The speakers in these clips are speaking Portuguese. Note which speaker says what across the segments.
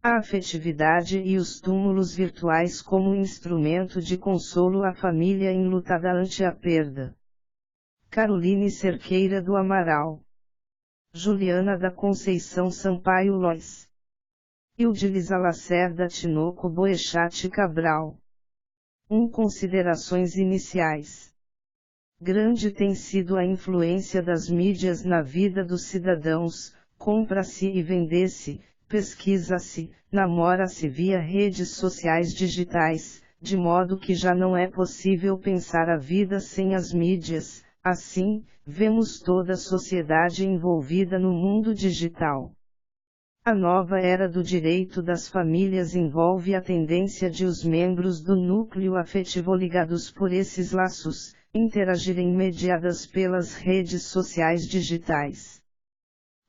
Speaker 1: A afetividade e os túmulos virtuais como instrumento de consolo à família enlutada ante a perda. Caroline Cerqueira do Amaral. Juliana da Conceição Sampaio Lois. Ildilis Lacerda Tinoco Boechat Cabral. Considerações iniciais. Grande tem sido a influência das mídias na vida dos cidadãos, compra-se e vende-se, pesquisa-se, namora-se via redes sociais digitais, de modo que já não é possível pensar a vida sem as mídias. Assim, vemos toda a sociedade envolvida no mundo digital. A nova era do direito das famílias envolve a tendência de os membros do núcleo afetivo ligados por esses laços, interagirem mediadas pelas redes sociais digitais.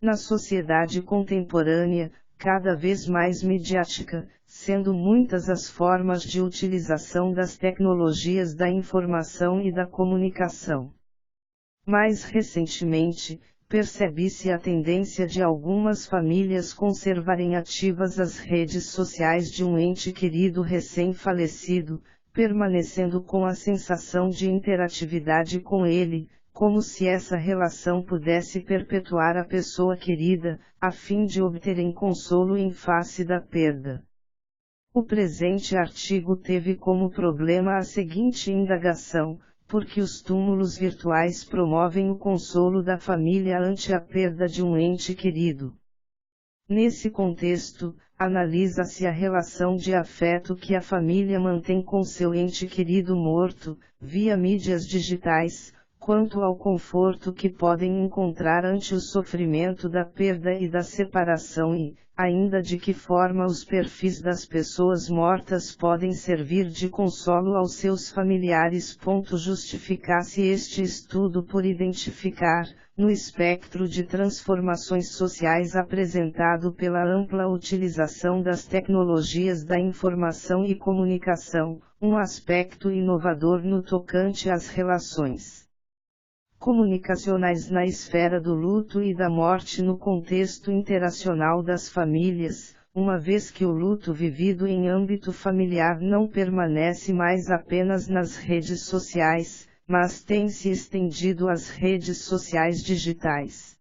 Speaker 1: Na sociedade contemporânea, cada vez mais midiática, sendo muitas as formas de utilização das tecnologias da informação e da comunicação. Mais recentemente, percebe-se a tendência de algumas famílias conservarem ativas as redes sociais de um ente querido recém-falecido, permanecendo com a sensação de interatividade com ele, como se essa relação pudesse perpetuar a pessoa querida, a fim de obterem consolo em face da perda. O presente artigo teve como problema a seguinte indagação: por que os túmulos virtuais promovem o consolo da família ante a perda de um ente querido? Nesse contexto, analisa-se a relação de afeto que a família mantém com seu ente querido morto, via mídias digitais, quanto ao conforto que podem encontrar ante o sofrimento da perda e da separação e, ainda de que forma os perfis das pessoas mortas podem servir de consolo aos seus familiares. Justifica-se este estudo por identificar, no espectro de transformações sociais apresentado pela ampla utilização das tecnologias da informação e comunicação, um aspecto inovador no tocante às relações comunicacionais na esfera do luto e da morte no contexto interacional das famílias, uma vez que o luto vivido em âmbito familiar não permanece mais apenas nas redes sociais, mas tem se estendido às redes sociais digitais.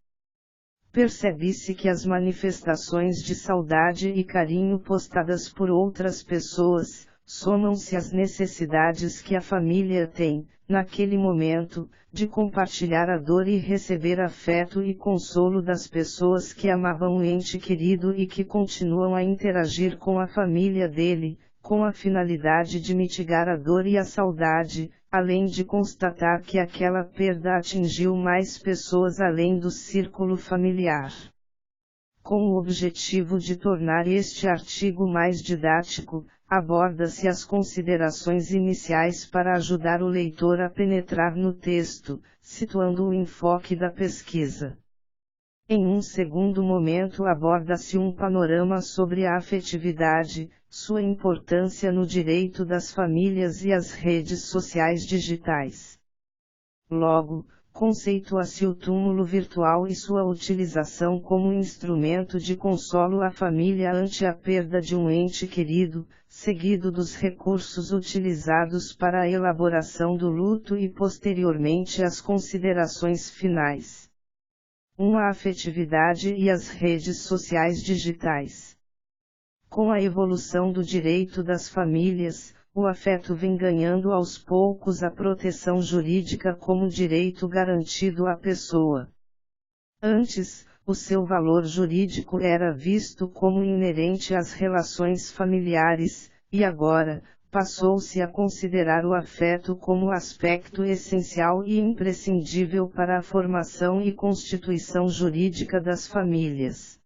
Speaker 1: Percebe-se que as manifestações de saudade e carinho postadas por outras pessoas, somam-se às necessidades que a família tem, naquele momento, de compartilhar a dor e receber afeto e consolo das pessoas que amavam o ente querido e que continuam a interagir com a família dele, com a finalidade de mitigar a dor e a saudade, além de constatar que aquela perda atingiu mais pessoas além do círculo familiar. Com o objetivo de tornar este artigo mais didático, aborda-se as considerações iniciais para ajudar o leitor a penetrar no texto, situando o enfoque da pesquisa. Em um segundo momento aborda-se um panorama sobre a afetividade, sua importância no direito das famílias e as redes sociais digitais. Logo, conceitua-se o túmulo virtual e sua utilização como instrumento de consolo à família ante a perda de um ente querido, seguido dos recursos utilizados para a elaboração do luto e posteriormente as considerações finais. A afetividade e as redes sociais digitais. Com a evolução do direito das famílias, o afeto vem ganhando aos poucos a proteção jurídica como direito garantido à pessoa. Antes, o seu valor jurídico era visto como inerente às relações familiares, e agora, passou-se a considerar o afeto como aspecto essencial e imprescindível para a formação e constituição jurídica das famílias.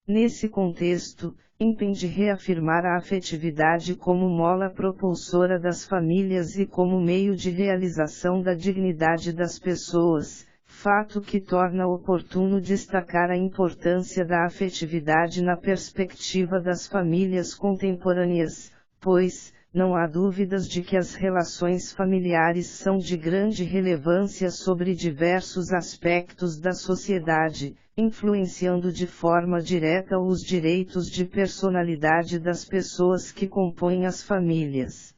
Speaker 1: Nesse contexto, impende reafirmar a afetividade como mola propulsora das famílias e como meio de realização da dignidade das pessoas, fato que torna oportuno destacar a importância da afetividade na perspectiva das famílias contemporâneas, pois, não há dúvidas de que as relações familiares são de grande relevância sobre diversos aspectos da sociedade, influenciando de forma direta os direitos de personalidade das pessoas que compõem as famílias.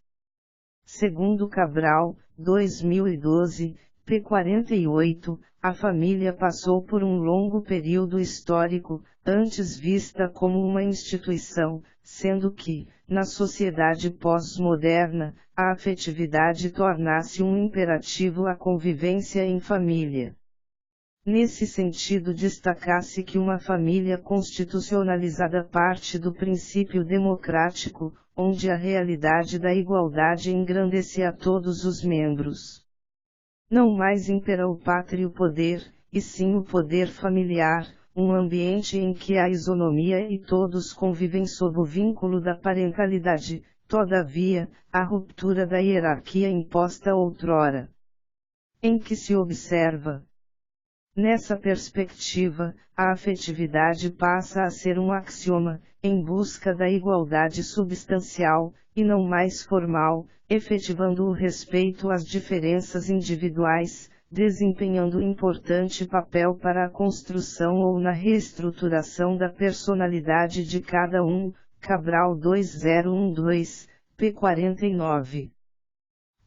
Speaker 1: Segundo Cabral, 2012, p. 48, a família passou por um longo período histórico, antes vista como uma instituição, sendo que, na sociedade pós-moderna, a afetividade torna-se um imperativo à convivência em família. Nesse sentido, destaca-se que uma família constitucionalizada parte do princípio democrático, onde a realidade da igualdade engrandece a todos os membros. Não mais impera o pátrio poder, e sim o poder familiar, um ambiente em que há isonomia e todos convivem sob o vínculo da parentalidade, todavia, a ruptura da hierarquia imposta outrora. Em que se observa. Nessa perspectiva, a afetividade passa a ser um axioma, em busca da igualdade substancial, e não mais formal, efetivando o respeito às diferenças individuais, desempenhando importante papel para a construção ou na reestruturação da personalidade de cada um, Cabral 2012, p. 49.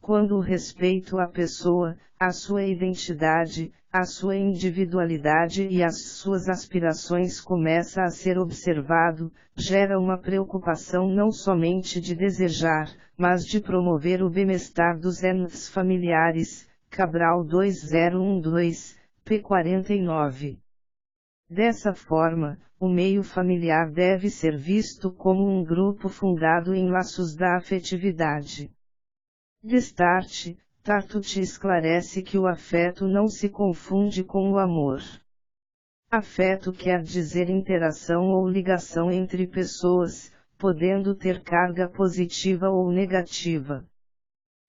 Speaker 1: Quando o respeito à pessoa, à sua identidade, à sua individualidade e às suas aspirações começa a ser observado, gera uma preocupação não somente de desejar, mas de promover o bem-estar dos entes familiares, Cabral 2012, p. 49. Dessa forma, o meio familiar deve ser visto como um grupo fundado em laços da afetividade. Destarte, Tartucci esclarece que o afeto não se confunde com o amor. Afeto quer dizer interação ou ligação entre pessoas, podendo ter carga positiva ou negativa.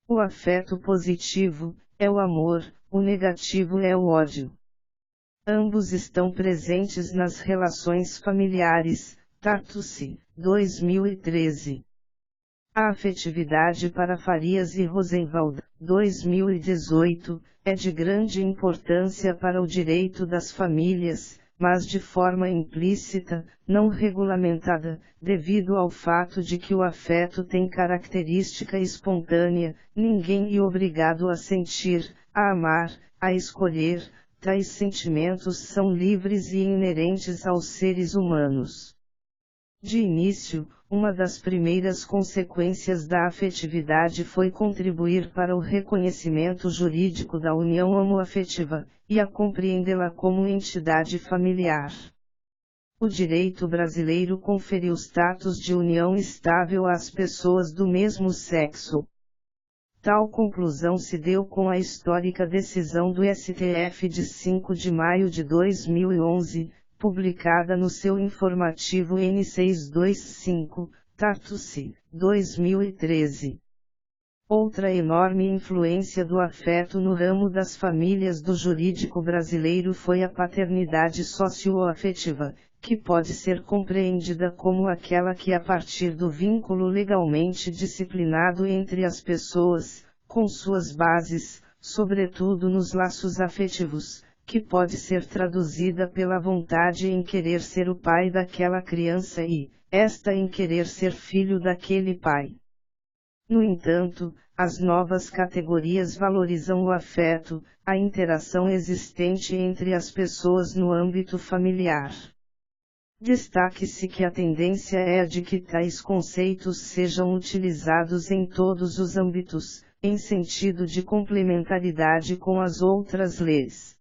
Speaker 1: O afeto positivo é o amor, o negativo é o ódio. Ambos estão presentes nas relações familiares, Tartucci, 2013. A afetividade para Farias e Rosenwald, 2018, é de grande importância para o direito das famílias, mas de forma implícita, não regulamentada, devido ao fato de que o afeto tem característica espontânea, ninguém é obrigado a sentir, a amar, a escolher, tais sentimentos são livres e inerentes aos seres humanos. De início, uma das primeiras consequências da afetividade foi contribuir para o reconhecimento jurídico da união homoafetiva, e a compreendê-la como entidade familiar. O direito brasileiro conferiu status de união estável às pessoas do mesmo sexo. Tal conclusão se deu com a histórica decisão do STF de 5 de maio de 2011, publicada no seu informativo N625, Tartucci, 2013. Outra enorme influência do afeto no ramo das famílias do jurídico brasileiro foi a paternidade socioafetiva, que pode ser compreendida como aquela que a partir do vínculo legalmente disciplinado entre as pessoas, com suas bases, sobretudo nos laços afetivos, que pode ser traduzida pela vontade em querer ser o pai daquela criança e, esta em querer ser filho daquele pai. No entanto, as novas categorias valorizam o afeto, a interação existente entre as pessoas no âmbito familiar. Destaque-se que a tendência é a de que tais conceitos sejam utilizados em todos os âmbitos, em sentido de complementaridade com as outras leis.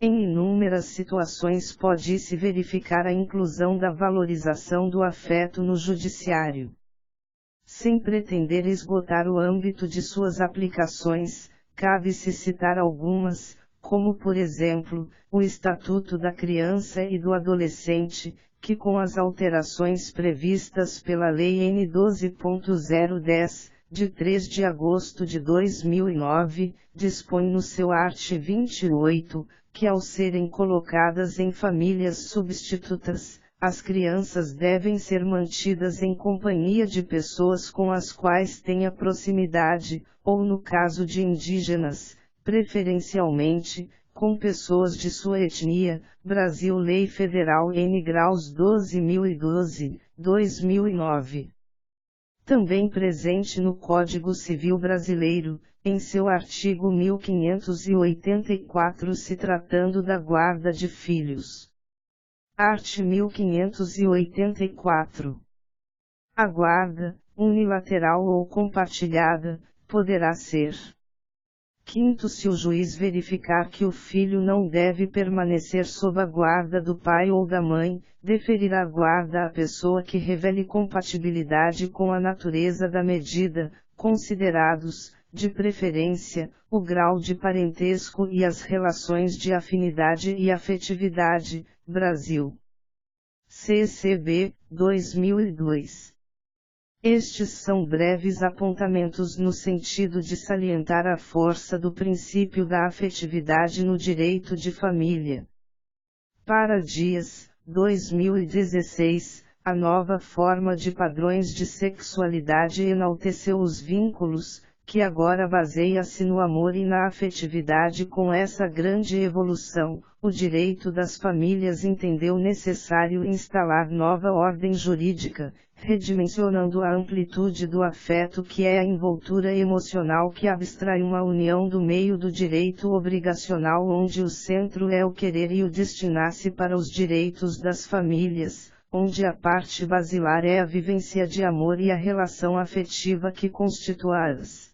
Speaker 1: Em inúmeras situações pode-se verificar a inclusão da valorização do afeto no judiciário. Sem pretender esgotar o âmbito de suas aplicações, cabe-se citar algumas, como por exemplo, o Estatuto da Criança e do Adolescente, que com as alterações previstas pela Lei N. 12.010, de 3 de agosto de 2009, dispõe no seu art. 28, que ao serem colocadas em famílias substitutas, As crianças devem ser mantidas em companhia de pessoas com as quais tenha proximidade, ou no caso de indígenas, preferencialmente, com pessoas de sua etnia. Brasil Lei Federal N. Graus 12.012, 2009. Também presente no Código Civil Brasileiro, em seu artigo 1584, se tratando da guarda de filhos. Art. 1584. A guarda, unilateral ou compartilhada, poderá ser. Quinto, se o juiz verificar que o filho não deve permanecer sob a guarda do pai ou da mãe, deferirá a guarda à pessoa que revele compatibilidade com a natureza da medida, considerados, de preferência, o grau de parentesco e as relações de afinidade e afetividade. Brasil. CCB, 2002. Estes são breves apontamentos no sentido de salientar a força do princípio da afetividade no direito de família. Para Dias, 2016, a nova forma de padrões de sexualidade enalteceu os vínculos, que agora baseia-se no amor e na afetividade. Com essa grande evolução, o direito das famílias entendeu necessário instalar nova ordem jurídica, redimensionando a amplitude do afeto, que é a envoltura emocional que abstrai uma união do meio do direito obrigacional, onde o centro é o querer e o destinar-se para os direitos das famílias, onde a parte basilar é a vivência de amor e a relação afetiva que constitua-as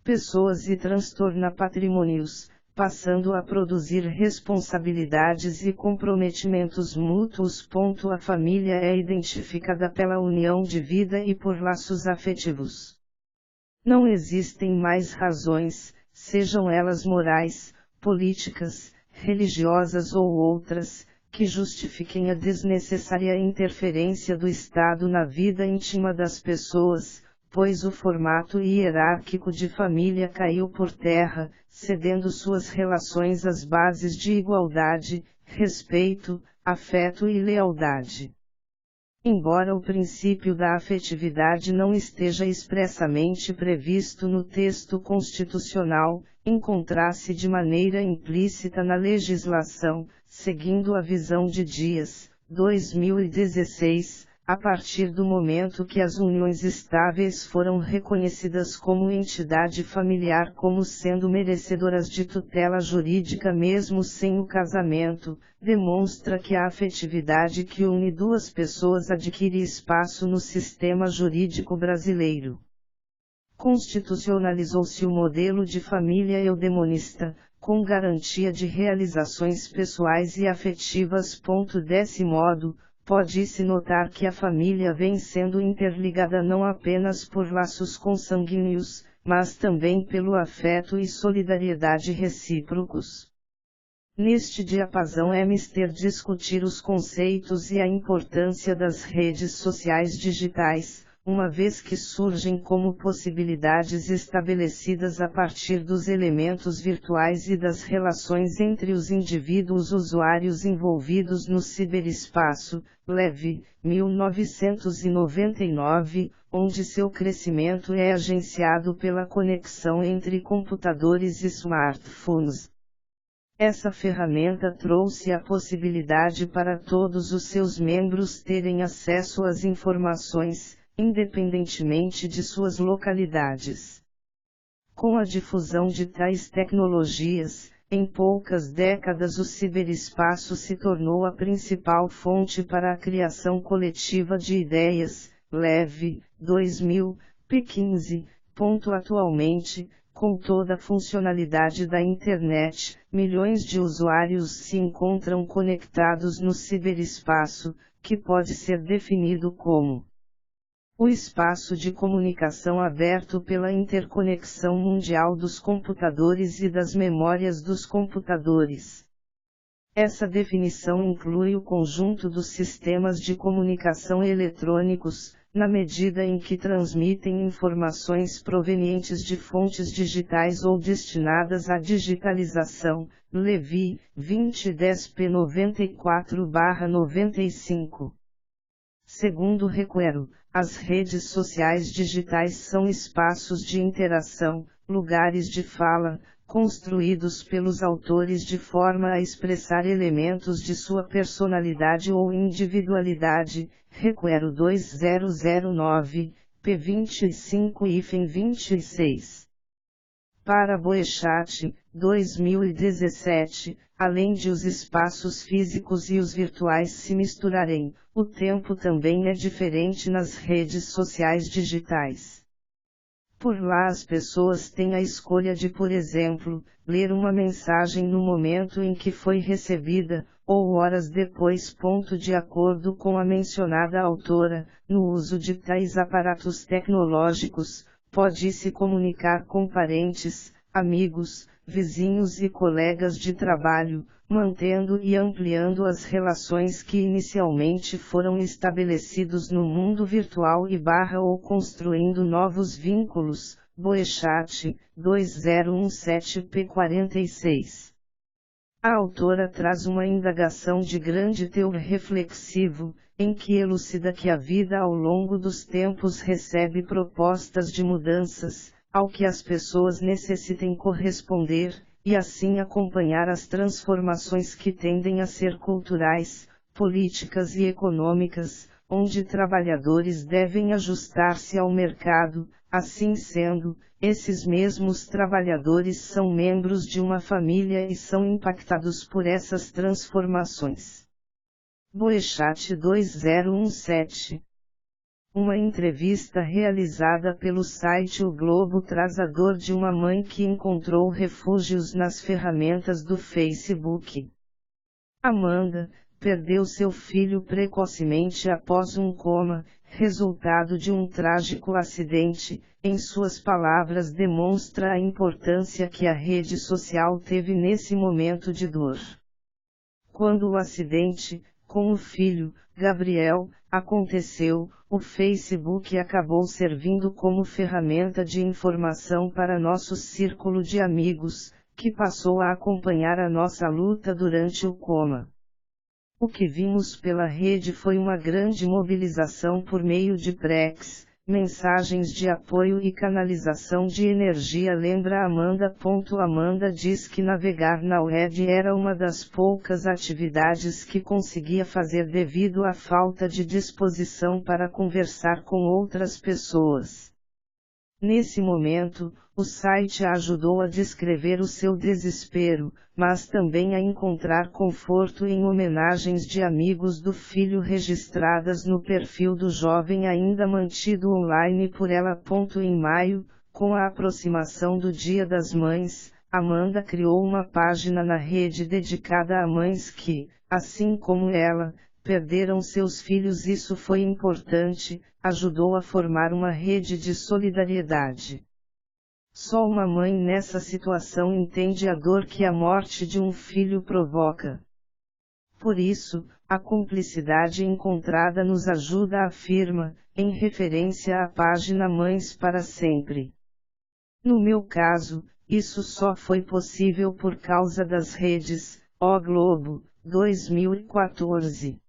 Speaker 1: pessoas e transtorna patrimônios, passando a produzir responsabilidades e comprometimentos mútuos. A família é identificada pela união de vida e por laços afetivos. Não existem mais razões, sejam elas morais, políticas, religiosas ou outras, que justifiquem a desnecessária interferência do Estado na vida íntima das pessoas, pois o formato hierárquico de família caiu por terra, cedendo suas relações às bases de igualdade, respeito, afeto e lealdade. Embora o princípio da afetividade não esteja expressamente previsto no texto constitucional, encontra-se de maneira implícita na legislação, seguindo a visão de Dias, 2016, a partir do momento que as uniões estáveis foram reconhecidas como entidade familiar como sendo merecedoras de tutela jurídica mesmo sem o casamento, demonstra que a afetividade que une duas pessoas adquire espaço no sistema jurídico brasileiro. Constitucionalizou-se o modelo de família eudemonista, com garantia de realizações pessoais e afetivas. Desse modo, pode-se notar que a família vem sendo interligada não apenas por laços consanguíneos, mas também pelo afeto e solidariedade recíprocos. Neste diapasão é mister discutir os conceitos e a importância das redes sociais digitais, uma vez que surgem como possibilidades estabelecidas a partir dos elementos virtuais e das relações entre os indivíduos usuários envolvidos no ciberespaço. Leve, 1999, onde seu crescimento é agenciado pela conexão entre computadores e smartphones. Essa ferramenta trouxe a possibilidade para todos os seus membros terem acesso às informações, independentemente de suas localidades. Com a difusão de tais tecnologias, em poucas décadas o ciberespaço se tornou a principal fonte para a criação coletiva de ideias. Leve, 2000, p15. Atualmente, com toda a funcionalidade da internet, milhões de usuários se encontram conectados no ciberespaço, que pode ser definido como o espaço de comunicação aberto pela interconexão mundial dos computadores e das memórias dos computadores. Essa definição inclui o conjunto dos sistemas de comunicação eletrônicos, na medida em que transmitem informações provenientes de fontes digitais ou destinadas à digitalização. Levi, 2010 p. 94/95. Segundo Requero, as redes sociais digitais são espaços de interação, lugares de fala, construídos pelos autores de forma a expressar elementos de sua personalidade ou individualidade. Requero 2009, p. 25-26. Para Boechat, 2017, além de os espaços físicos e os virtuais se misturarem, o tempo também é diferente nas redes sociais digitais. Por lá as pessoas têm a escolha de, por exemplo, ler uma mensagem no momento em que foi recebida, ou horas depois. De acordo com a mencionada autora, no uso de tais aparatos tecnológicos, pode-se comunicar com parentes, amigos, vizinhos e colegas de trabalho, mantendo e ampliando as relações que inicialmente foram estabelecidos no mundo virtual ou construindo novos vínculos. Boechat, 2017 p. 46. A autora traz uma indagação de grande teor reflexivo, em que elucida que a vida ao longo dos tempos recebe propostas de mudanças, ao que as pessoas necessitem corresponder, e assim acompanhar as transformações que tendem a ser culturais, políticas e econômicas, onde trabalhadores devem ajustar-se ao mercado. Assim sendo, esses mesmos trabalhadores são membros de uma família e são impactados por essas transformações. Boechat 2017. Uma entrevista realizada pelo site O Globo traz a dor de uma mãe que encontrou refúgios nas ferramentas do Facebook. Amanda perdeu seu filho precocemente após um coma, resultado de um trágico acidente. Em suas palavras, demonstra a importância que a rede social teve nesse momento de dor. Quando o acidente, com o filho, Gabriel, aconteceu, o Facebook acabou servindo como ferramenta de informação para nosso círculo de amigos, que passou a acompanhar a nossa luta durante o coma. O que vimos pela rede foi uma grande mobilização por meio de precs, mensagens de apoio e canalização de energia. Lembra Amanda. Amanda diz que navegar na web era uma das poucas atividades que conseguia fazer devido à falta de disposição para conversar com outras pessoas. Nesse momento, o site a ajudou a descrever o seu desespero, mas também a encontrar conforto em homenagens de amigos do filho registradas no perfil do jovem ainda mantido online por ela. Em maio, com a aproximação do Dia das Mães, Amanda criou uma página na rede dedicada a mães que, assim como ela, perderam seus filhos. Isso foi importante, ajudou a formar uma rede de solidariedade. Só uma mãe nessa situação entende a dor que a morte de um filho provoca. Por isso, a cumplicidade encontrada nos ajuda, afirma, em referência à página Mães para Sempre. No meu caso, isso só foi possível por causa das redes. O Globo, 2014.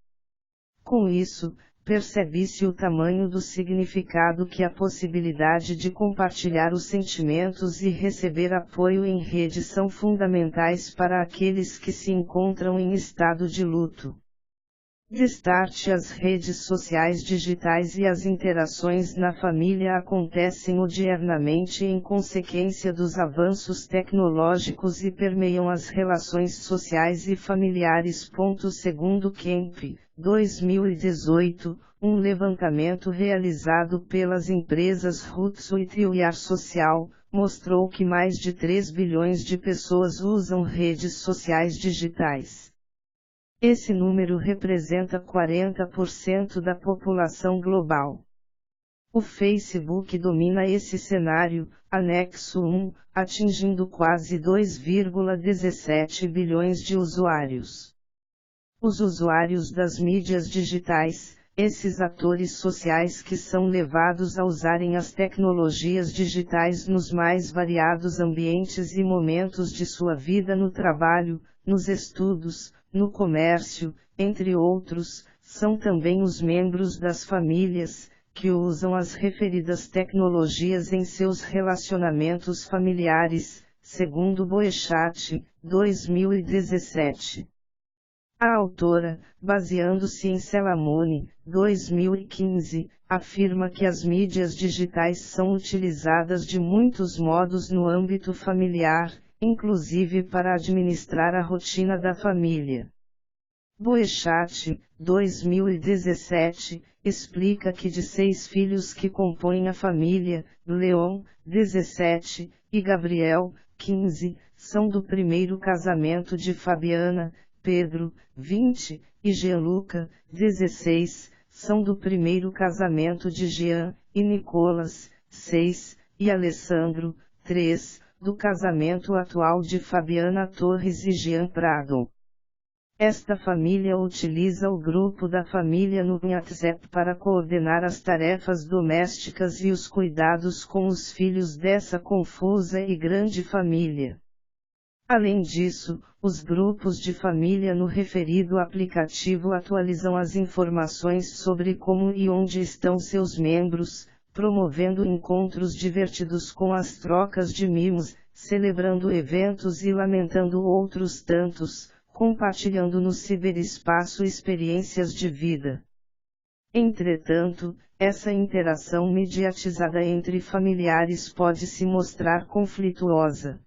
Speaker 1: Com isso, percebe-se o tamanho do significado que a possibilidade de compartilhar os sentimentos e receber apoio em rede são fundamentais para aqueles que se encontram em estado de luto. Destarte. As redes sociais digitais e as interações na família acontecem odiernamente em consequência dos avanços tecnológicos e permeiam as relações sociais e familiares. Segundo Kemp, 2018, um levantamento realizado pelas empresas Hootsuite e Yar Social, mostrou que mais de 3 bilhões de pessoas usam redes sociais digitais. Esse número representa 40% da população global. O Facebook domina esse cenário, anexo 1, atingindo quase 2,17 bilhões de usuários. Os usuários das mídias digitais, Esses atores sociais que são levados a usarem as tecnologias digitais nos mais variados ambientes e momentos de sua vida no trabalho, nos estudos, no comércio, entre outros, são também os membros das famílias, que usam as referidas tecnologias em seus relacionamentos familiares, segundo Boechat, 2017. A autora, baseando-se em Salamone, 2015, afirma que as mídias digitais são utilizadas de muitos modos no âmbito familiar, inclusive para administrar a rotina da família. Boechat, 2017, explica que de 6 filhos que compõem a família, Leon, 17, e Gabriel, 15, são do primeiro casamento de Fabiana, Pedro, 20, e Gianluca, 16, são do primeiro casamento de Jean, e Nicolas, 6, e Alessandro, 3, do casamento atual de Fabiana Torres e Jean Prado. Esta família utiliza o grupo da família no WhatsApp para coordenar as tarefas domésticas e os cuidados com os filhos dessa confusa e grande família. Além disso, os grupos de família no referido aplicativo atualizam as informações sobre como e onde estão seus membros, promovendo encontros divertidos com as trocas de mimos, celebrando eventos e lamentando outros tantos, compartilhando no ciberespaço experiências de vida. Entretanto, essa interação mediatizada entre familiares pode se mostrar conflituosa.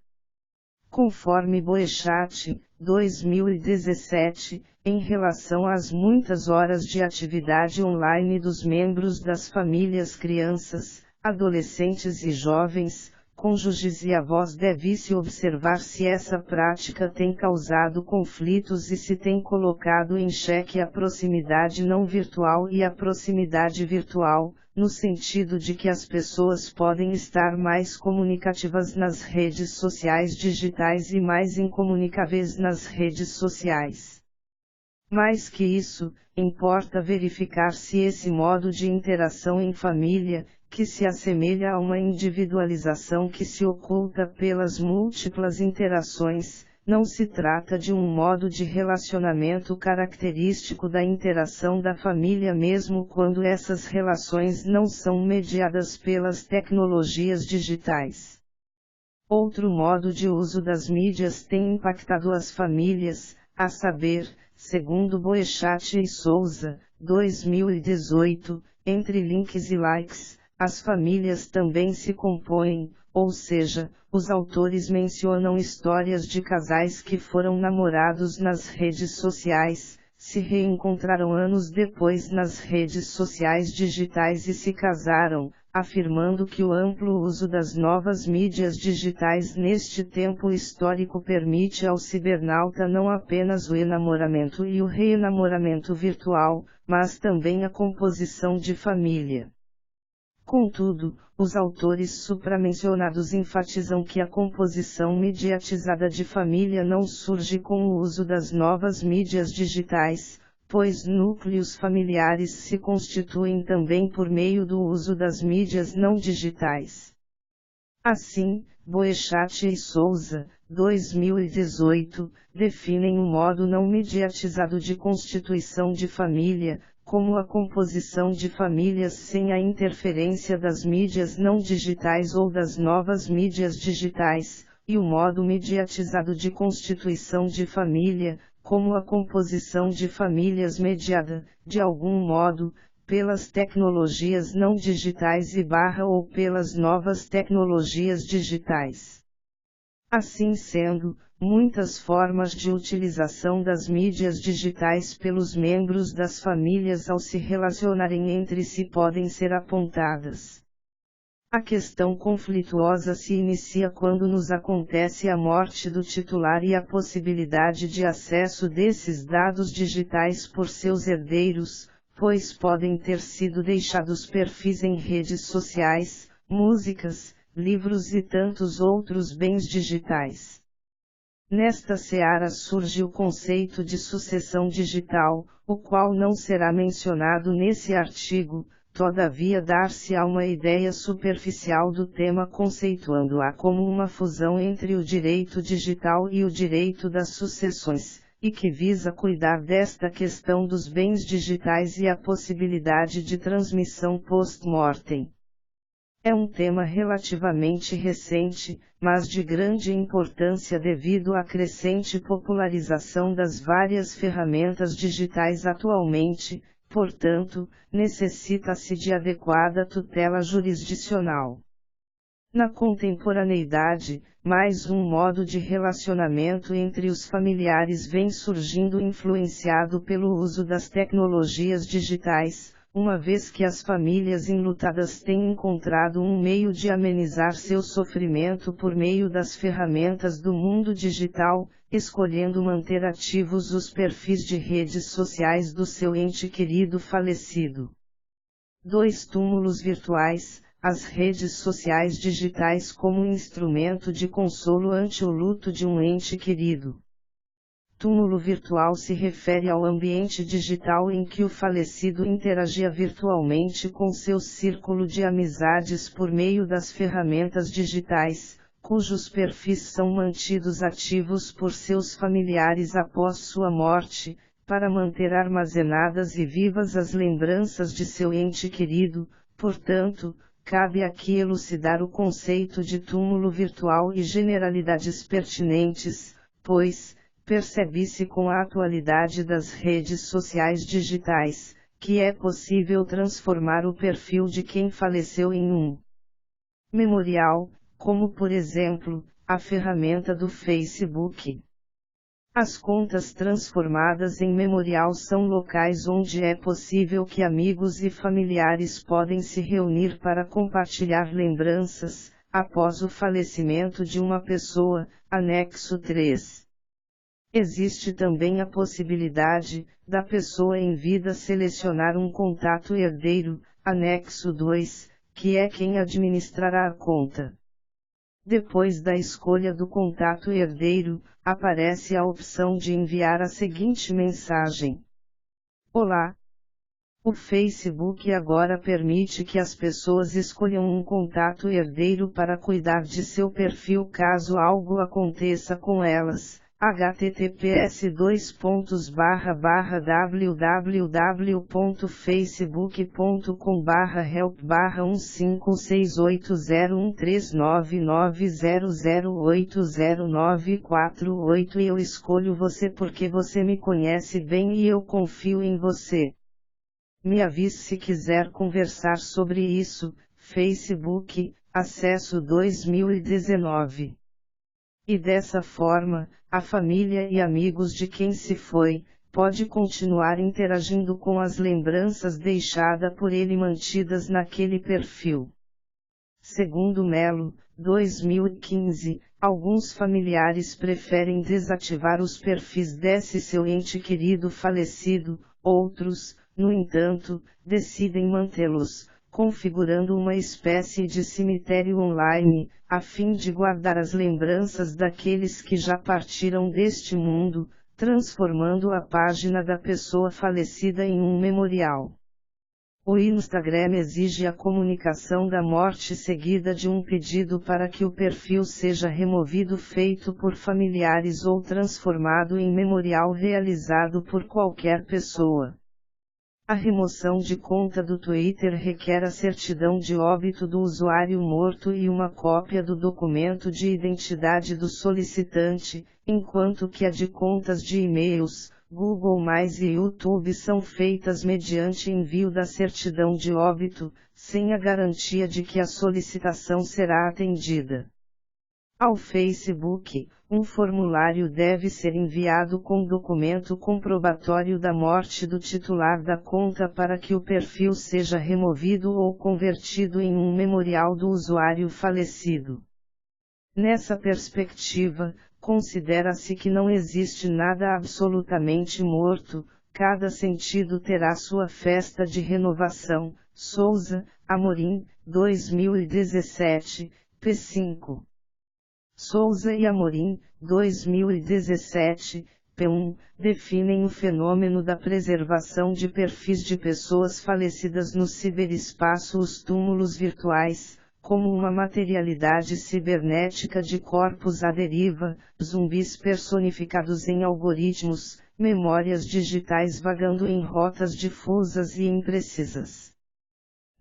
Speaker 1: Conforme Boechat, 2017, em relação às muitas horas de atividade online dos membros das famílias, crianças, adolescentes e jovens, cônjuges e avós, deve-se observar se essa prática tem causado conflitos e se tem colocado em xeque a proximidade não virtual e a proximidade virtual, no sentido de que as pessoas podem estar mais comunicativas nas redes sociais digitais e mais incomunicáveis nas redes sociais. Mais que isso, importa verificar se esse modo de interação em família, que se assemelha a uma individualização que se oculta pelas múltiplas interações, não se trata de um modo de relacionamento característico da interação da família mesmo quando essas relações não são mediadas pelas tecnologias digitais. Outro modo de uso das mídias tem impactado as famílias, a saber, segundo Boechat e Souza, 2018, entre links e likes, as famílias também se compõem, ou seja, os autores mencionam histórias de casais que foram namorados nas redes sociais, se reencontraram anos depois nas redes sociais digitais e se casaram, afirmando que o amplo uso das novas mídias digitais neste tempo histórico permite ao cibernauta não apenas o enamoramento e o reenamoramento virtual, mas também a composição de família. Contudo, os autores supramencionados enfatizam que a composição mediatizada de família não surge com o uso das novas mídias digitais, pois núcleos familiares se constituem também por meio do uso das mídias não digitais. Assim, Boechat e Souza, 2018, definem um modo não mediatizado de constituição de família, como a composição de famílias sem a interferência das mídias não digitais ou das novas mídias digitais, e o modo mediatizado de constituição de família, como a composição de famílias mediada, de algum modo, pelas tecnologias não digitais ou pelas novas tecnologias digitais. Assim sendo, muitas formas de utilização das mídias digitais pelos membros das famílias ao se relacionarem entre si podem ser apontadas. A questão conflituosa se inicia quando nos acontece a morte do titular e a possibilidade de acesso desses dados digitais por seus herdeiros, pois podem ter sido deixados perfis em redes sociais, músicas, livros e tantos outros bens digitais. Nesta seara surge o conceito de sucessão digital, o qual não será mencionado nesse artigo, todavia dar-se-á uma ideia superficial do tema conceituando-a como uma fusão entre o direito digital e o direito das sucessões, e que visa cuidar desta questão dos bens digitais e a possibilidade de transmissão post-mortem. É um tema relativamente recente, mas de grande importância devido à crescente popularização das várias ferramentas digitais atualmente, portanto, necessita-se de adequada tutela jurisdicional. Na contemporaneidade, mais um modo de relacionamento entre os familiares vem surgindo influenciado pelo uso das tecnologias digitais, uma vez que as famílias enlutadas têm encontrado um meio de amenizar seu sofrimento por meio das ferramentas do mundo digital, escolhendo manter ativos os perfis de redes sociais do seu ente querido falecido. 2 Túmulos virtuais. As redes sociais digitais como instrumento de consolo ante o luto de um ente querido. Túmulo virtual se refere ao ambiente digital em que o falecido interagia virtualmente com seu círculo de amizades por meio das ferramentas digitais, cujos perfis são mantidos ativos por seus familiares após sua morte, para manter armazenadas e vivas as lembranças de seu ente querido. Portanto, cabe aqui elucidar o conceito de túmulo virtual e generalidades pertinentes, pois, percebe-se com a atualidade das redes sociais digitais, que é possível transformar o perfil de quem faleceu em um memorial, como por exemplo, a ferramenta do Facebook. As contas transformadas em memorial são locais onde é possível que amigos e familiares podem se reunir para compartilhar lembranças, após o falecimento de uma pessoa, anexo 3. Existe também a possibilidade, da pessoa em vida selecionar um contato herdeiro, anexo 2, que é quem administrará a conta. Depois da escolha do contato herdeiro, aparece a opção de enviar a seguinte mensagem: Olá! O Facebook agora permite que as pessoas escolham um contato herdeiro para cuidar de seu perfil caso algo aconteça com elas. https://www.facebook.com/help/156803990080948 Eu escolho você porque você me conhece bem e eu confio em você. Me avise se quiser conversar sobre isso. Facebook, acesso 2019. E dessa forma, a família e amigos de quem se foi, pode continuar interagindo com as lembranças deixadas por ele mantidas naquele perfil. Segundo Melo, 2015, alguns familiares preferem desativar os perfis desse seu ente querido falecido, outros, no entanto, decidem mantê-los, configurando uma espécie de cemitério online, a fim de guardar as lembranças daqueles que já partiram deste mundo, transformando a página da pessoa falecida em um memorial. O Instagram exige a comunicação da morte seguida de um pedido para que o perfil seja removido feito por familiares ou transformado em memorial realizado por qualquer pessoa. A remoção de conta do Twitter requer a certidão de óbito do usuário morto e uma cópia do documento de identidade do solicitante, enquanto que a de contas de e-mails, Google+, e YouTube são feitas mediante envio da certidão de óbito, sem a garantia de que a solicitação será atendida. Ao Facebook, um formulário deve ser enviado com documento comprobatório da morte do titular da conta para que o perfil seja removido ou convertido em um memorial do usuário falecido. Nessa perspectiva, considera-se que não existe nada absolutamente morto, cada sentido terá sua festa de renovação. Souza, Amorim, 2017, p. 5. Souza e Amorim, 2017, p1, definem o fenômeno da preservação de perfis de pessoas falecidas no ciberespaço, os túmulos virtuais, como uma materialidade cibernética de corpos à deriva, zumbis personificados em algoritmos, memórias digitais vagando em rotas difusas e imprecisas.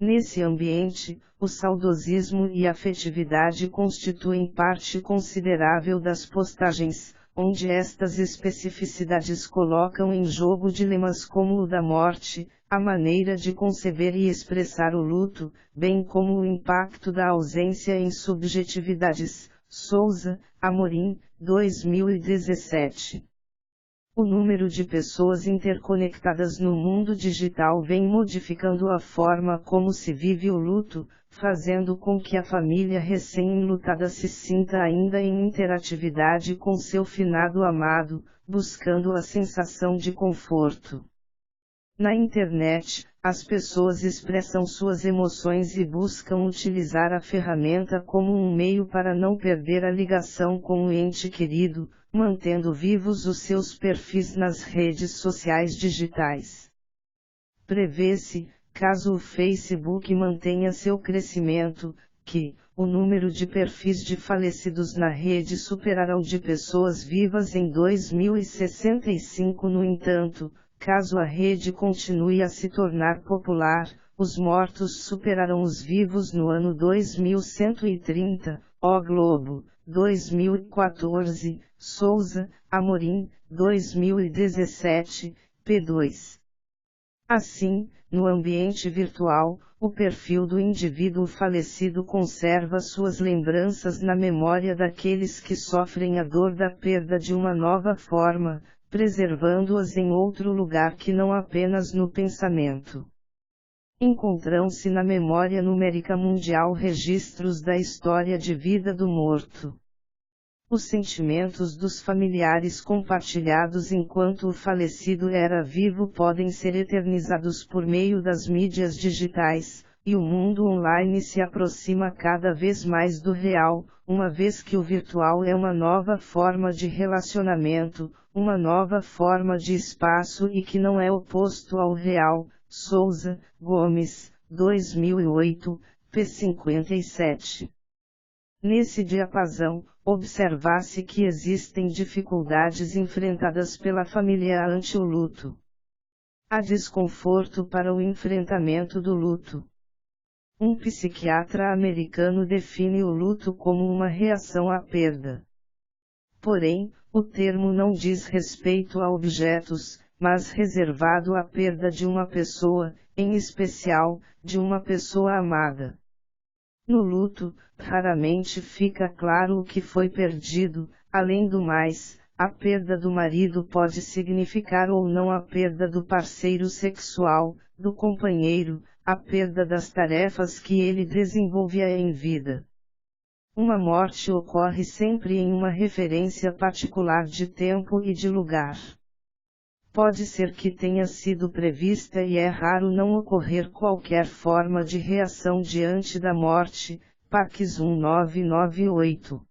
Speaker 1: Nesse ambiente, o saudosismo e a afetividade constituem parte considerável das postagens, onde estas especificidades colocam em jogo dilemas como o da morte, a maneira de conceber e expressar o luto, bem como o impacto da ausência em subjetividades. Souza, Amorim, 2017. O número de pessoas interconectadas no mundo digital vem modificando a forma como se vive o luto, fazendo com que a família recém-enlutada se sinta ainda em interatividade com seu finado amado, buscando a sensação de conforto. Na internet, as pessoas expressam suas emoções e buscam utilizar a ferramenta como um meio para não perder a ligação com o ente querido, mantendo vivos os seus perfis nas redes sociais digitais. Prevê-se, caso o Facebook mantenha seu crescimento, que o número de perfis de falecidos na rede superará o de pessoas vivas em 2065. No entanto, caso a rede continue a se tornar popular, os mortos superarão os vivos no ano 2130, O Globo, 2014, Souza, Amorim, 2017, p2. Assim, no ambiente virtual, o perfil do indivíduo falecido conserva suas lembranças na memória daqueles que sofrem a dor da perda de uma nova forma, preservando-as em outro lugar que não apenas no pensamento. Encontram-se na memória numérica mundial registros da história de vida do morto. Os sentimentos dos familiares compartilhados enquanto o falecido era vivo podem ser eternizados por meio das mídias digitais, e o mundo online se aproxima cada vez mais do real, uma vez que o virtual é uma nova forma de relacionamento, uma nova forma de espaço e que não é oposto ao real. Souza, Gomes, 2008, p. 57. Nesse diapasão, observa-se que existem dificuldades enfrentadas pela família ante o luto. Há desconforto para o enfrentamento do luto. Um psiquiatra americano define o luto como uma reação à perda. Porém, o termo não diz respeito a objetos, mas reservado à perda de uma pessoa, em especial, de uma pessoa amada. No luto, raramente fica claro o que foi perdido. Além do mais, a perda do marido pode significar ou não a perda do parceiro sexual, do companheiro, a perda das tarefas que ele desenvolvia em vida. Uma morte ocorre sempre em uma referência particular de tempo e de lugar. Pode ser que tenha sido prevista e é raro não ocorrer qualquer forma de reação diante da morte. Pax 1998.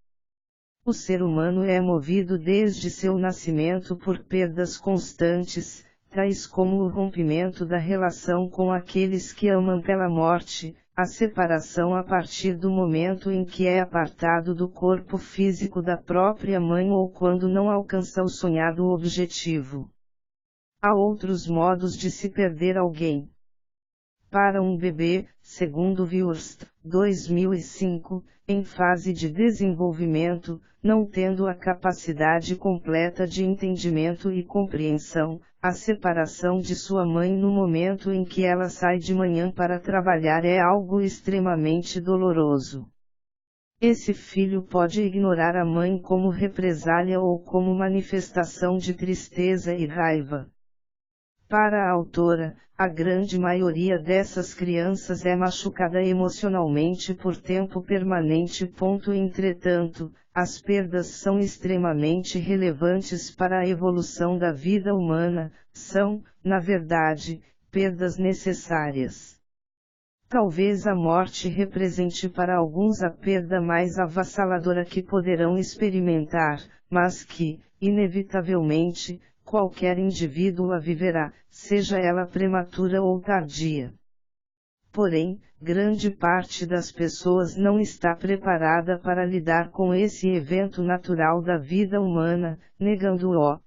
Speaker 1: O ser humano é movido desde seu nascimento por perdas constantes, tais como o rompimento da relação com aqueles que amam pela morte, a separação a partir do momento em que é apartado do corpo físico da própria mãe ou quando não alcança o sonhado objetivo. Há outros modos de se perder alguém. Para um bebê, segundo Wurst, 2005, em fase de desenvolvimento, não tendo a capacidade completa de entendimento e compreensão, a separação de sua mãe no momento em que ela sai de manhã para trabalhar é algo extremamente doloroso. Esse filho pode ignorar a mãe como represália ou como manifestação de tristeza e raiva. Para a autora, a grande maioria dessas crianças é machucada emocionalmente por tempo permanente. Entretanto, as perdas são extremamente relevantes para a evolução da vida humana, são, na verdade, perdas necessárias. Talvez a morte represente para alguns a perda mais avassaladora que poderão experimentar, mas que, inevitavelmente, qualquer indivíduo a viverá, seja ela prematura ou tardia. Porém, grande parte das pessoas não está preparada para lidar com esse evento natural da vida humana, negando-o.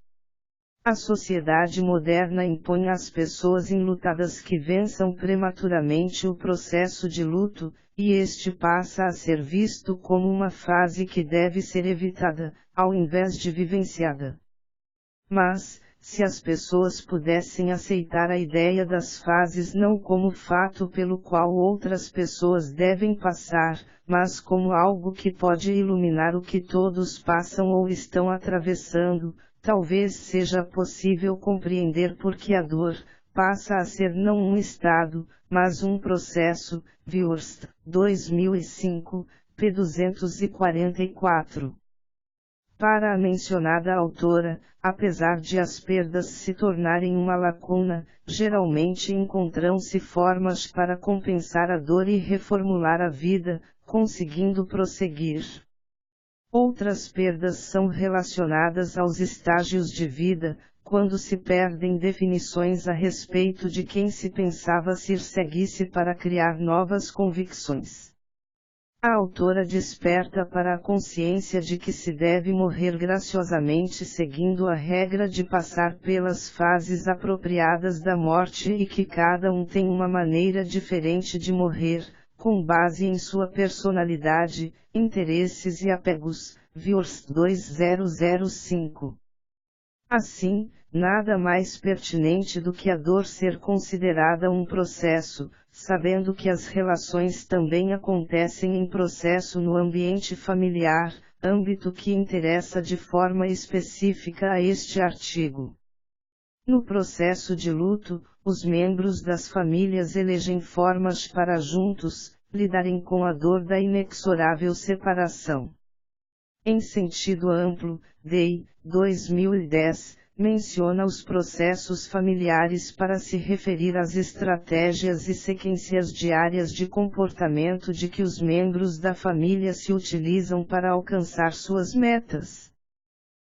Speaker 1: A sociedade moderna impõe às pessoas enlutadas que vençam prematuramente o processo de luto, e este passa a ser visto como uma fase que deve ser evitada, ao invés de vivenciada. Mas, se as pessoas pudessem aceitar a ideia das fases não como fato pelo qual outras pessoas devem passar, mas como algo que pode iluminar o que todos passam ou estão atravessando, talvez seja possível compreender por que a dor passa a ser não um estado, mas um processo. Wurst, 2005, p. 244. Para a mencionada autora, apesar de as perdas se tornarem uma lacuna, geralmente encontram-se formas para compensar a dor e reformular a vida, conseguindo prosseguir. Outras perdas são relacionadas aos estágios de vida, quando se perdem definições a respeito de quem se pensava ser seguisse para criar novas convicções. A autora desperta para a consciência de que se deve morrer graciosamente seguindo a regra de passar pelas fases apropriadas da morte e que cada um tem uma maneira diferente de morrer, com base em sua personalidade, interesses e apegos. Wurst 2005. Assim, nada mais pertinente do que a dor ser considerada um processo, sabendo que as relações também acontecem em processo no ambiente familiar, âmbito que interessa de forma específica a este artigo. No processo de luto, os membros das famílias elegem formas para juntos lidarem com a dor da inexorável separação. Em sentido amplo, Day, 2010, menciona os processos familiares para se referir às estratégias e sequências diárias de comportamento de que os membros da família se utilizam para alcançar suas metas.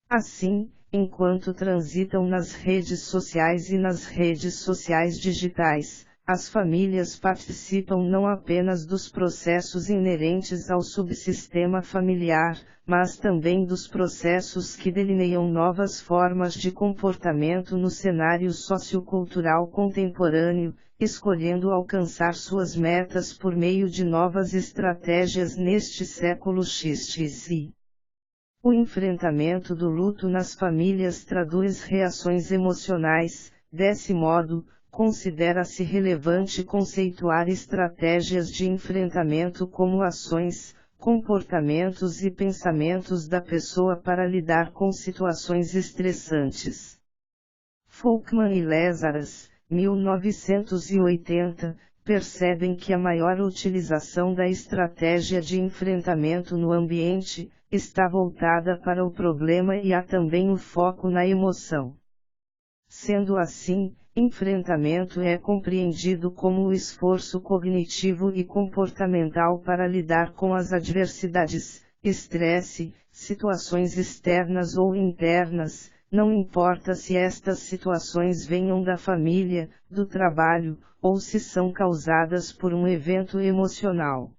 Speaker 1: Assim, enquanto transitam nas redes sociais e nas redes sociais digitais, as famílias participam não apenas dos processos inerentes ao subsistema familiar, mas também dos processos que delineiam novas formas de comportamento no cenário sociocultural contemporâneo, escolhendo alcançar suas metas por meio de novas estratégias neste século XXI. O enfrentamento do luto nas famílias traduz reações emocionais, desse modo, considera-se relevante conceituar estratégias de enfrentamento como ações, comportamentos e pensamentos da pessoa para lidar com situações estressantes. Folkman e Lazarus, 1980, percebem que a maior utilização da estratégia de enfrentamento no ambiente está voltada para o problema e há também o foco na emoção. Sendo assim, enfrentamento é compreendido como o esforço cognitivo e comportamental para lidar com as adversidades, estresse, situações externas ou internas, não importa se estas situações venham da família, do trabalho, ou se são causadas por um evento emocional.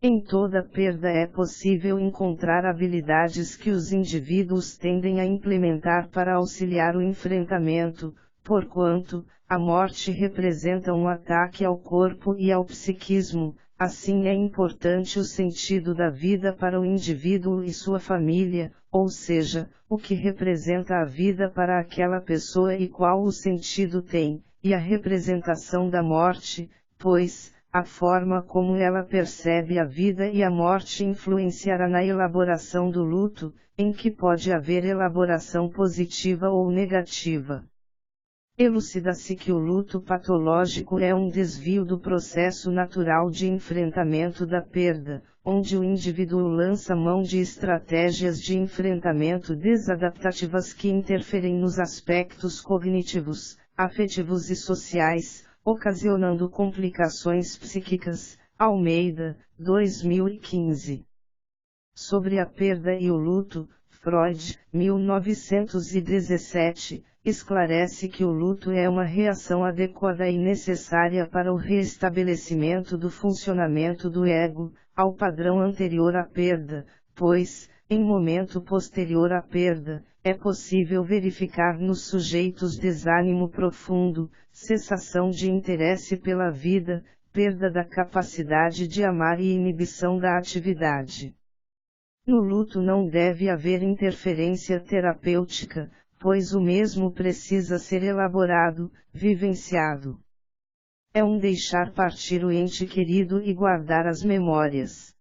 Speaker 1: Em toda perda é possível encontrar habilidades que os indivíduos tendem a implementar para auxiliar o enfrentamento, porquanto, a morte representa um ataque ao corpo e ao psiquismo, assim é importante o sentido da vida para o indivíduo e sua família, ou seja, o que representa a vida para aquela pessoa e qual o sentido tem, e a representação da morte, pois, a forma como ela percebe a vida e a morte influenciará na elaboração do luto, em que pode haver elaboração positiva ou negativa. Elucida-se que o luto patológico é um desvio do processo natural de enfrentamento da perda, onde o indivíduo lança mão de estratégias de enfrentamento desadaptativas que interferem nos aspectos cognitivos, afetivos e sociais, ocasionando complicações psíquicas. Almeida, 2015. Sobre a perda e o luto, Freud, 1917, esclarece que o luto é uma reação adequada e necessária para o reestabelecimento do funcionamento do ego, ao padrão anterior à perda, pois, em momento posterior à perda, é possível verificar nos sujeitos desânimo profundo, cessação de interesse pela vida, perda da capacidade de amar e inibição da atividade. No luto não deve haver interferência terapêutica, pois o mesmo precisa ser elaborado, vivenciado. É um deixar partir o ente querido e guardar as memórias.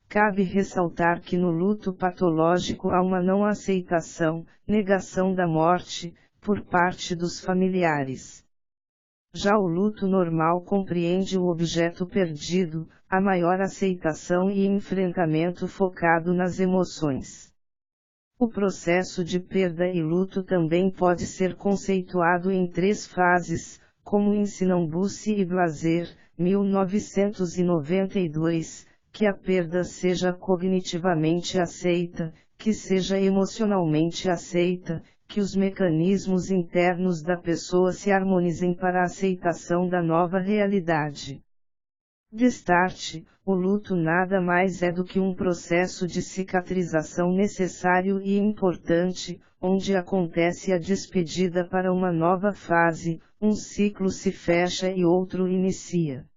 Speaker 1: Cabe ressaltar que no luto patológico há uma não aceitação, negação da morte, por parte dos familiares. Já o luto normal compreende o objeto perdido, a maior aceitação e enfrentamento focado nas emoções. O processo de perda e luto também pode ser conceituado em 3 fases, como ensinam Bussi e Blaser, 1992, que a perda seja cognitivamente aceita, que seja emocionalmente aceita, que os mecanismos internos da pessoa se harmonizem para a aceitação da nova realidade. Destarte, o luto nada mais é do que um processo de cicatrização necessário e importante, onde acontece a despedida para uma nova fase, um ciclo se fecha e outro inicia.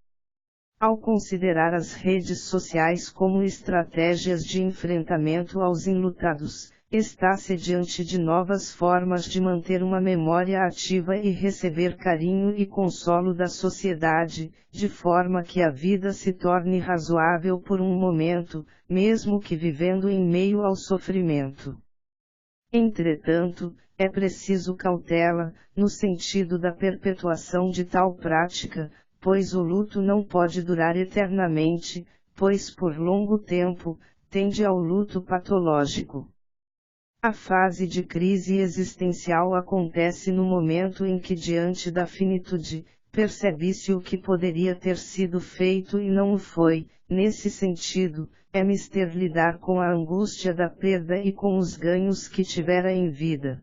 Speaker 1: Ao considerar as redes sociais como estratégias de enfrentamento aos enlutados, está-se diante de novas formas de manter uma memória ativa e receber carinho e consolo da sociedade, de forma que a vida se torne razoável por um momento, mesmo que vivendo em meio ao sofrimento. Entretanto, é preciso cautela, no sentido da perpetuação de tal prática, pois o luto não pode durar eternamente, pois por longo tempo, tende ao luto patológico. A fase de crise existencial acontece no momento em que, diante da finitude, percebe-se o que poderia ter sido feito e não o foi. Nesse sentido, é mister lidar com a angústia da perda e com os ganhos que tivera em vida.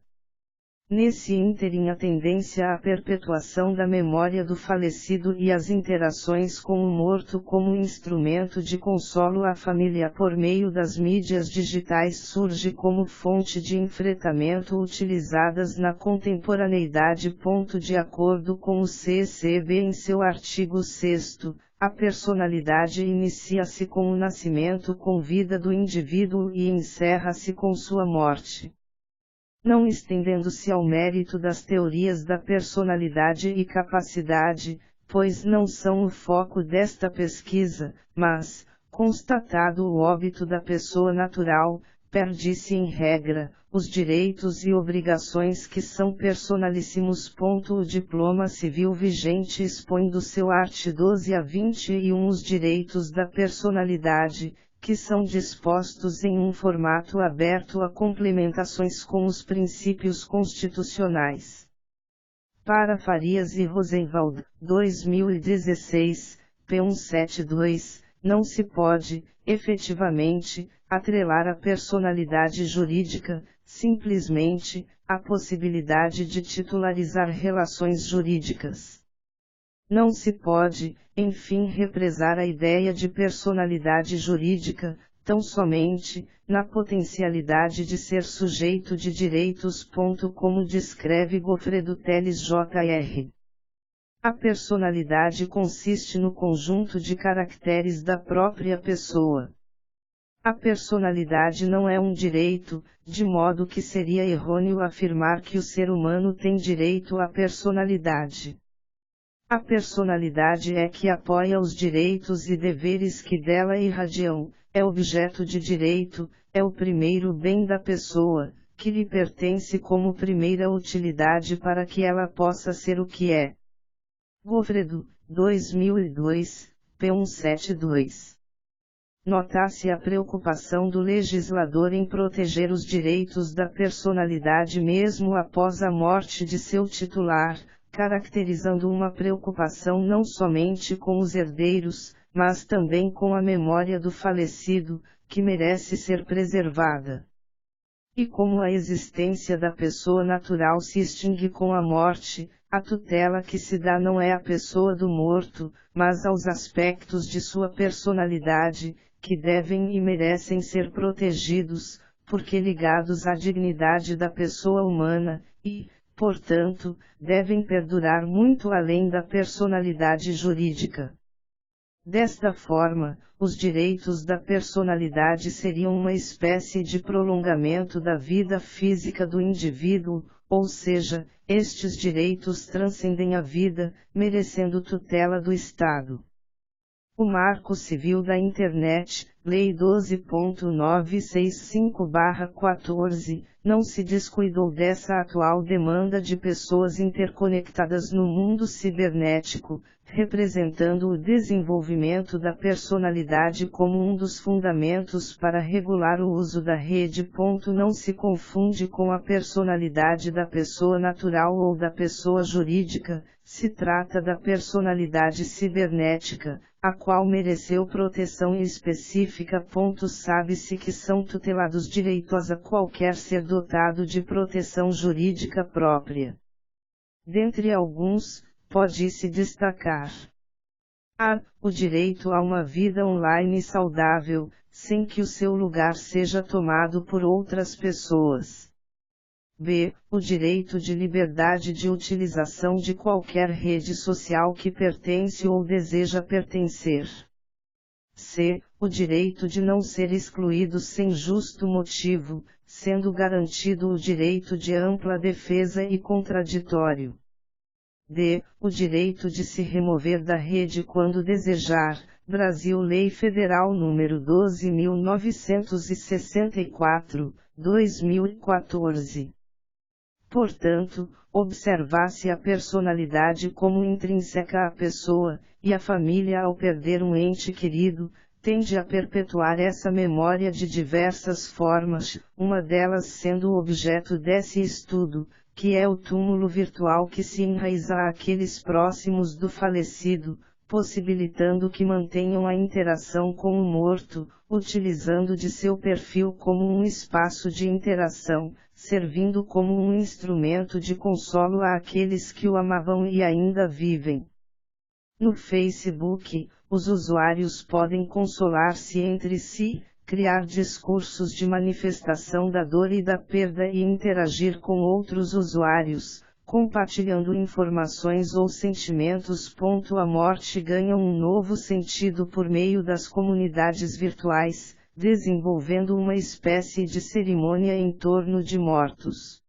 Speaker 1: Nesse ínterim a tendência à perpetuação da memória do falecido e as interações com o morto como instrumento de consolo à família por meio das mídias digitais surge como fonte de enfrentamento utilizadas na contemporaneidade. De acordo com o CCB em seu artigo 6º, a personalidade inicia-se com o nascimento com vida do indivíduo e encerra-se com sua morte. Não estendendo-se ao mérito das teorias da personalidade e capacidade, pois não são o foco desta pesquisa, mas, constatado o óbito da pessoa natural, perde-se em regra, os direitos e obrigações que são personalíssimos. O diploma civil vigente expõe do seu art. 12 a 21 os direitos da personalidade, que são dispostos em um formato aberto a complementações com os princípios constitucionais. Para Farias e Rosenwald, 2016, p. 172, não se pode, efetivamente, atrelar à personalidade jurídica, simplesmente, a possibilidade de titularizar relações jurídicas. Não se pode, enfim, represar a ideia de personalidade jurídica, tão somente, na potencialidade de ser sujeito de direitos. Como descreve Goffredo Teles Jr. A personalidade consiste no conjunto de caracteres da própria pessoa. A personalidade não é um direito, de modo que seria errôneo afirmar que o ser humano tem direito à personalidade. A personalidade é que apoia os direitos e deveres que dela irradiam, é objeto de direito, é o primeiro bem da pessoa, que lhe pertence como primeira utilidade para que ela possa ser o que é. Goffredo, 2002, p. 172. Nota-se a preocupação do legislador em proteger os direitos da personalidade mesmo após a morte de seu titular, caracterizando uma preocupação não somente com os herdeiros, mas também com a memória do falecido, que merece ser preservada. E como a existência da pessoa natural se extingue com a morte, a tutela que se dá não é à pessoa do morto, mas aos aspectos de sua personalidade, que devem e merecem ser protegidos, porque ligados à dignidade da pessoa humana, e, portanto, devem perdurar muito além da personalidade jurídica. Desta forma, os direitos da personalidade seriam uma espécie de prolongamento da vida física do indivíduo, ou seja, estes direitos transcendem a vida, merecendo tutela do Estado. O Marco Civil da Internet, Lei 12.965/14, não se descuidou dessa atual demanda de pessoas interconectadas no mundo cibernético, representando o desenvolvimento da personalidade como um dos fundamentos para regular o uso da rede. Não se confunde com a personalidade da pessoa natural ou da pessoa jurídica, se trata da personalidade cibernética, a qual mereceu proteção específica. Sabe-se que são tutelados direitos a qualquer ser dotado de proteção jurídica própria. Dentre alguns, pode-se destacar a. O direito a uma vida online saudável, sem que o seu lugar seja tomado por outras pessoas. B. O direito de liberdade de utilização de qualquer rede social que pertence ou deseja pertencer. C. O direito de não ser excluído sem justo motivo, sendo garantido o direito de ampla defesa e contraditório. D. O direito de se remover da rede quando desejar. Brasil Lei Federal nº 12.964, 2014. Portanto, observar-se a personalidade como intrínseca à pessoa, e a família ao perder um ente querido, tende a perpetuar essa memória de diversas formas, uma delas sendo o objeto desse estudo, que é o túmulo virtual que se enraiza àqueles próximos do falecido, possibilitando que mantenham a interação com o morto, utilizando de seu perfil como um espaço de interação, servindo como um instrumento de consolo àqueles que o amavam e ainda vivem. No Facebook, os usuários podem consolar-se entre si, criar discursos de manifestação da dor e da perda e interagir com outros usuários, compartilhando informações ou sentimentos. A morte ganha um novo sentido por meio das comunidades virtuais, desenvolvendo uma espécie de cerimônia em torno de mortos.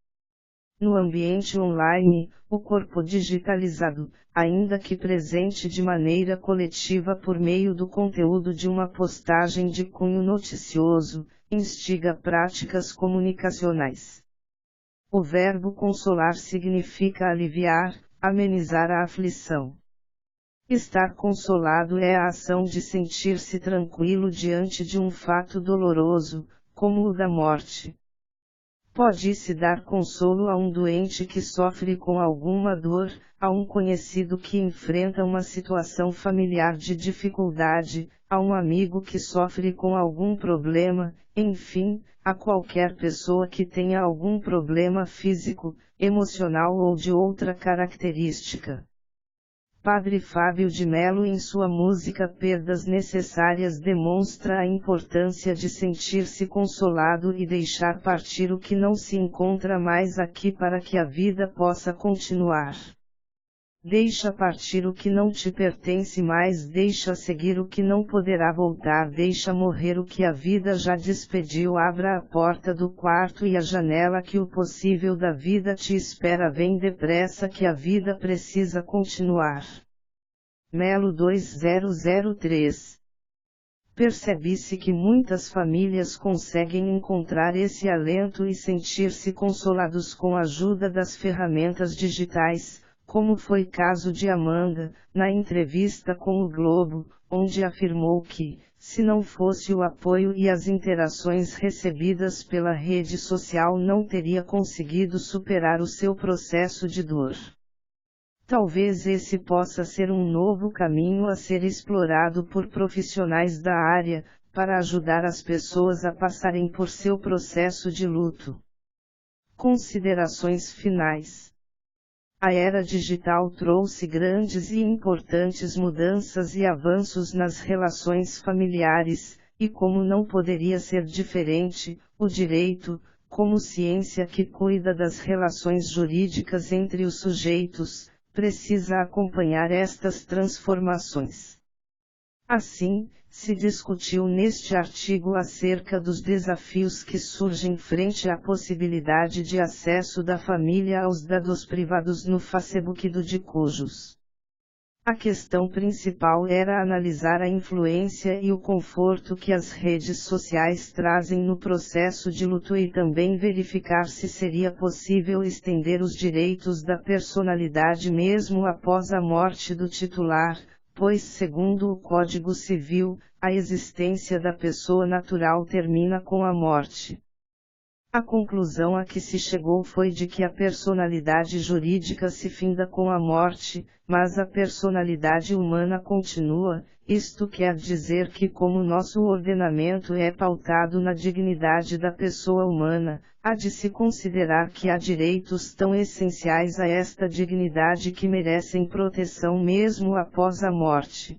Speaker 1: No ambiente online, o corpo digitalizado, ainda que presente de maneira coletiva por meio do conteúdo de uma postagem de cunho noticioso, instiga práticas comunicacionais. O verbo consolar significa aliviar, amenizar a aflição. Estar consolado é a ação de sentir-se tranquilo diante de um fato doloroso, como o da morte. Pode-se dar consolo a um doente que sofre com alguma dor, a um conhecido que enfrenta uma situação familiar de dificuldade, a um amigo que sofre com algum problema, enfim, a qualquer pessoa que tenha algum problema físico, emocional ou de outra característica. Padre Fábio de Melo, em sua música Perdas Necessárias, demonstra a importância de sentir-se consolado e deixar partir o que não se encontra mais aqui para que a vida possa continuar. Deixa partir o que não te pertence mais, deixa seguir o que não poderá voltar, deixa morrer o que a vida já despediu, abra a porta do quarto e a janela que o possível da vida te espera, vem depressa que a vida precisa continuar. Melo 2003. Percebe-se que muitas famílias conseguem encontrar esse alento e sentir-se consolados com a ajuda das ferramentas digitais, como foi caso de Amanda, na entrevista com o Globo, onde afirmou que, se não fosse o apoio e as interações recebidas pela rede social, não teria conseguido superar o seu processo de dor. Talvez esse possa ser um novo caminho a ser explorado por profissionais da área, para ajudar as pessoas a passarem por seu processo de luto. Considerações finais. A era digital trouxe grandes e importantes mudanças e avanços nas relações familiares, e como não poderia ser diferente, o direito, como ciência que cuida das relações jurídicas entre os sujeitos, precisa acompanhar estas transformações. Assim, se discutiu neste artigo acerca dos desafios que surgem frente à possibilidade de acesso da família aos dados privados no Facebook de cujos. A questão principal era analisar a influência e o conforto que as redes sociais trazem no processo de luto e também verificar se seria possível estender os direitos da personalidade mesmo após a morte do titular, pois segundo o Código Civil, a existência da pessoa natural termina com a morte. A conclusão a que se chegou foi de que a personalidade jurídica se finda com a morte, mas a personalidade humana continua, isto quer dizer que como nosso ordenamento é pautado na dignidade da pessoa humana, há de se considerar que há direitos tão essenciais a esta dignidade que merecem proteção mesmo após a morte.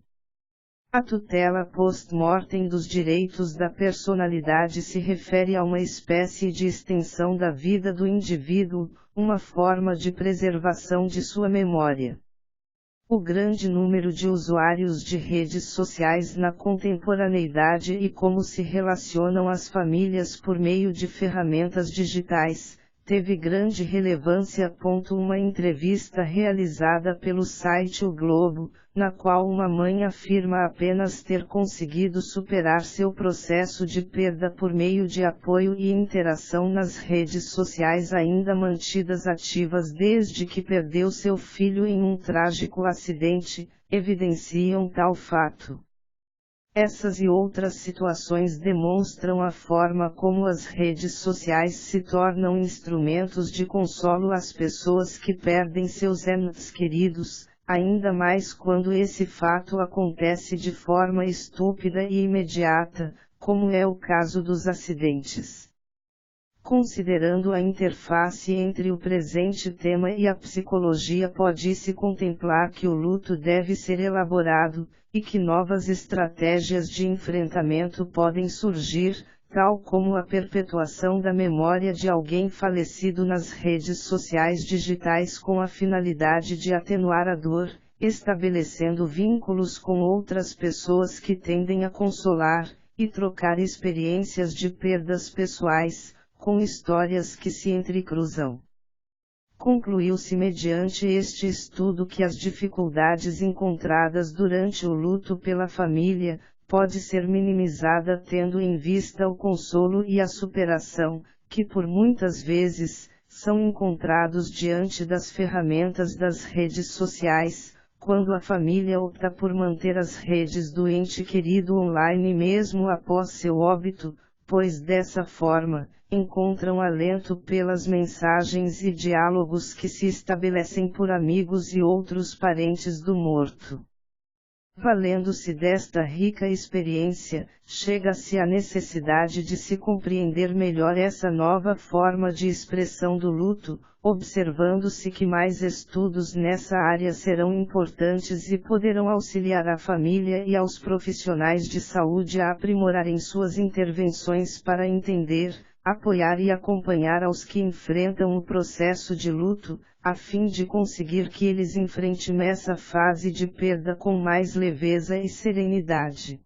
Speaker 1: A tutela post-mortem dos direitos da personalidade se refere a uma espécie de extensão da vida do indivíduo, uma forma de preservação de sua memória. O grande número de usuários de redes sociais na contemporaneidade e como se relacionam as famílias por meio de ferramentas digitais, teve grande relevância. Uma entrevista realizada pelo site O Globo, na qual uma mãe afirma apenas ter conseguido superar seu processo de perda por meio de apoio e interação nas redes sociais ainda mantidas ativas desde que perdeu seu filho em um trágico acidente, evidenciam tal fato. Essas e outras situações demonstram a forma como as redes sociais se tornam instrumentos de consolo às pessoas que perdem seus entes queridos, ainda mais quando esse fato acontece de forma estúpida e imediata, como é o caso dos acidentes. Considerando a interface entre o presente tema e a psicologia, pode-se contemplar que o luto deve ser elaborado, e que novas estratégias de enfrentamento podem surgir, tal como a perpetuação da memória de alguém falecido nas redes sociais digitais com a finalidade de atenuar a dor, estabelecendo vínculos com outras pessoas que tendem a consolar, e trocar experiências de perdas pessoais, com histórias que se entrecruzam. Concluiu-se mediante este estudo que as dificuldades encontradas durante o luto pela família, pode ser minimizada tendo em vista o consolo e a superação, que por muitas vezes, são encontrados diante das ferramentas das redes sociais, quando a família opta por manter as redes do ente querido online mesmo após seu óbito, pois dessa forma, encontram alento pelas mensagens e diálogos que se estabelecem por amigos e outros parentes do morto. Valendo-se desta rica experiência, chega-se à necessidade de se compreender melhor essa nova forma de expressão do luto, observando-se que mais estudos nessa área serão importantes e poderão auxiliar a família e aos profissionais de saúde a aprimorarem suas intervenções para entender, apoiar e acompanhar aos que enfrentam o processo de luto, a fim de conseguir que eles enfrentem essa fase de perda com mais leveza e serenidade.